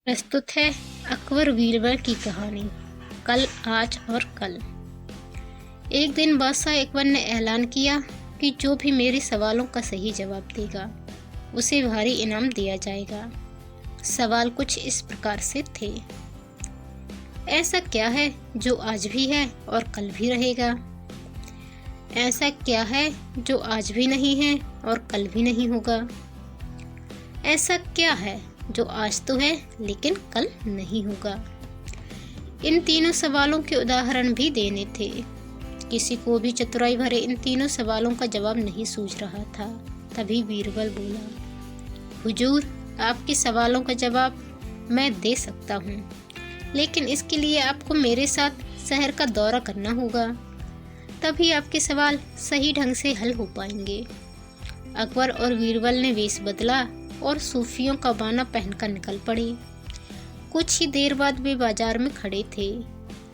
प्रस्तुत है अकबर बीरबल की कहानी कल, आज और कल। एक दिन बादशाह अकबर ने ऐलान किया कि जो भी मेरे सवालों का सही जवाब देगा उसे भारी इनाम दिया जाएगा। सवाल कुछ इस प्रकार से थे। ऐसा क्या है जो आज भी है और कल भी रहेगा? ऐसा क्या है जो आज भी नहीं है और कल भी नहीं होगा? ऐसा क्या है जो आज तो है लेकिन कल नहीं होगा? इन तीनों सवालों के उदाहरण भी देने थे। किसी को भी चतुराई भरे इन तीनों सवालों का जवाब नहीं सूझ रहा था। तभी बीरबल बोला, हुजूर, आपके सवालों का जवाब मैं दे सकता हूँ, लेकिन इसके लिए आपको मेरे साथ शहर का दौरा करना होगा, तभी आपके सवाल सही ढंग से हल हो पाएंगे। अकबर और बीरबल ने वेश बदला और सूफियों का बाना पहनकर निकल पड़े। कुछ ही देर बाद वे बाजार में खड़े थे।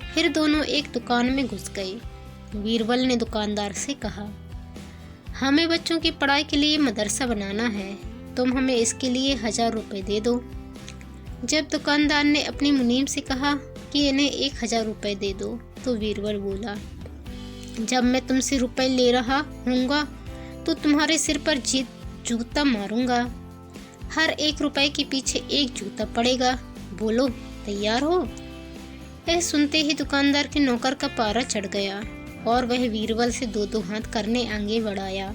फिर दोनों एक दुकान में घुस गए। बीरबल ने दुकानदार से कहा, हमें बच्चों की पढ़ाई के लिए मदरसा बनाना है, तुम हमें इसके लिए 1000 रुपये दे दो। जब दुकानदार ने अपनी मुनीम से कहा कि इन्हें 1000 रुपये दे दो, तो बीरबल बोला, जब मैं तुमसे रुपए ले रहा हूँगा तो तुम्हारे सिर पर जूता मारूंगा। हर 1 रुपए के पीछे 1 जूता पड़ेगा। बोलो, तैयार हो? यह सुनते ही दुकानदार के नौकर का पारा चढ़ गया और वह बीरबल से 2-2 हाथ करने आगे बढ़ाया।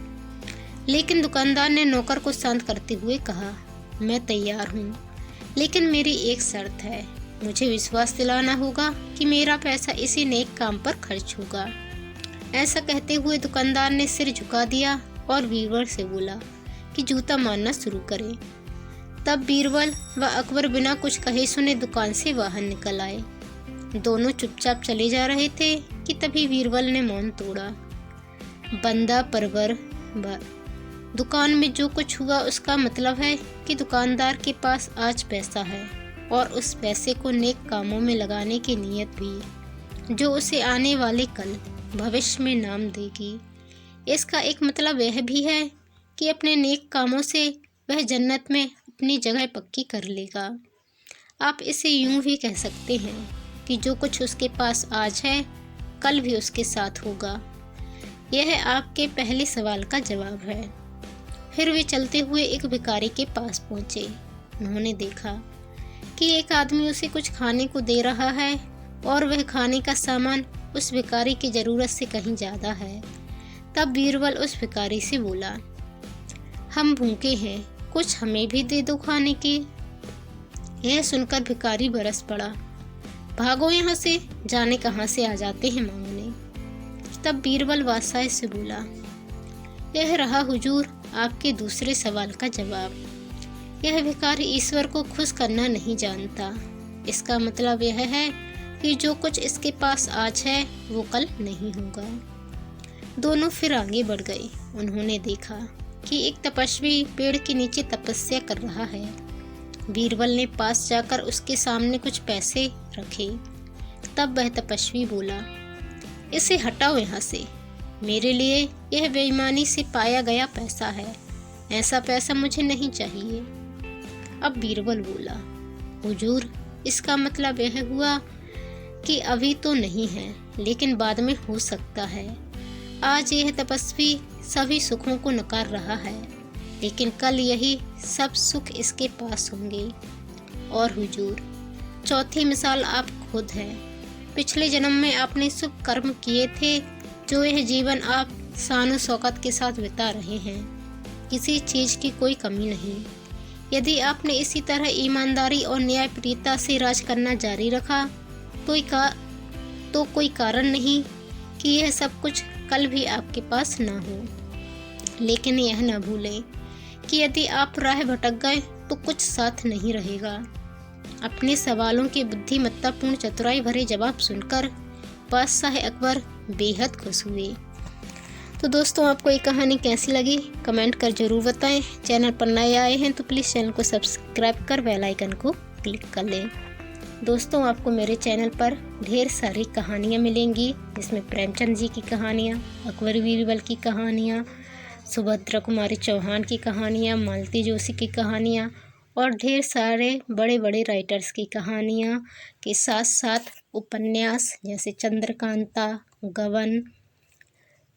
लेकिन दुकानदार ने नौकर को शांत करते हुए कहा, मैं तैयार हूँ, लेकिन मेरी एक शर्त है। मुझे विश्वास दिलाना होगा कि मेरा पैसा इसी नेक काम पर खर्च होगा। ऐसा कहते हुए दुकानदार ने सिर झुका दिया और बीरबल से बोला कि जूता मारना शुरू करे। तब बीरबल व अकबर बिना कुछ कहे सुने दुकान से बाहर निकल आए। दोनों चुपचाप चले जा रहे थे कि तभी बीरबल ने मौन तोड़ा। बंदा परवर, दुकान में जो कुछ हुआ उसका मतलब है कि दुकानदार के पास आज पैसा है और उस पैसे को नेक कामों में लगाने की नीयत भी, जो उसे आने वाले कल भविष्य में नाम देगी। इसका एक मतलब यह भी है कि अपने नेक कामों से वह जन्नत में अपनी जगह पक्की कर लेगा। आप इसे यूं भी कह सकते हैं कि जो कुछ उसके पास आज है कल भी उसके साथ होगा। यह आपके पहले सवाल का जवाब है। फिर वे चलते हुए एक भिखारी के पास पहुंचे। उन्होंने देखा कि एक आदमी उसे कुछ खाने को दे रहा है और वह खाने का सामान उस भिखारी की ज़रूरत से कहीं ज़्यादा है। तब बीरबल उस भिखारी से बोला, हम भूखे हैं, कुछ हमें भी दे दो खाने की। यह सुनकर भिखारी बरस पड़ा, भागो यहाँ से, जाने कहाँ से आ जाते हैं मांगने। तब बीरबल बादशाह से बोला, यह रहा हुजूर आपके दूसरे सवाल का जवाब। यह भिखारी ईश्वर को खुश करना नहीं जानता। इसका मतलब यह है कि जो कुछ इसके पास आज है वो कल नहीं होगा। दोनों फिर आगे बढ़ गए। उन्होंने देखा कि एक तपस्वी पेड़ के नीचे तपस्या कर रहा है। बीरबल ने पास जाकर उसके सामने कुछ पैसे रखे। तब वह तपस्वी बोला, इसे हटाओ यहाँ से, मेरे लिए यह बेईमानी से पाया गया पैसा है, ऐसा पैसा मुझे नहीं चाहिए। अब बीरबल बोला, हुजूर, इसका मतलब यह हुआ कि अभी तो नहीं है, लेकिन बाद में हो सकता है। आज यह तपस्वी सभी सुखों को नकार रहा है, लेकिन कल यही सब सुख इसके पास होंगे। और हुजूर, चौथी मिसाल आप खुद हैं। पिछले जन्म में आपने शुभ कर्म किए थे, जो यह जीवन आप शान शौकत के साथ बिता रहे हैं। किसी चीज़ की कोई कमी नहीं। यदि आपने इसी तरह ईमानदारी और न्यायप्रियता से राज करना जारी रखा तो कोई कारण नहीं कि यह सब कुछ कल भी आपके पास ना हो। लेकिन यह न भूलें कि यदि आप राह भटक गए तो कुछ साथ नहीं रहेगा। अपने सवालों के बुद्धिमत्तापूर्ण चतुराई भरे जवाब सुनकर बादशाह अकबर बेहद खुश हुए। तो दोस्तों, आपको ये कहानी कैसी लगी कमेंट कर ज़रूर बताएं। चैनल पर नए आए हैं तो प्लीज़ चैनल को सब्सक्राइब कर बेल आइकन को क्लिक कर लें। दोस्तों, आपको मेरे चैनल पर ढेर सारी कहानियाँ मिलेंगी, जिसमें प्रेमचंद जी की कहानियाँ, अकबर बीरबल की कहानियाँ, सुभद्रा कुमारी चौहान की कहानियाँ, मालती जोशी की कहानियाँ और ढेर सारे बड़े बड़े राइटर्स की कहानियाँ के साथ साथ उपन्यास जैसे चंद्रकांता, गबन,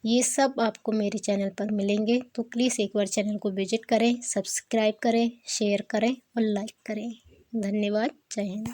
ये सब आपको मेरे चैनल पर मिलेंगे। तो प्लीज़ एक बार चैनल को विजिट करें, सब्सक्राइब करें, शेयर करें और लाइक करें। धन्यवाद। जय हिंद।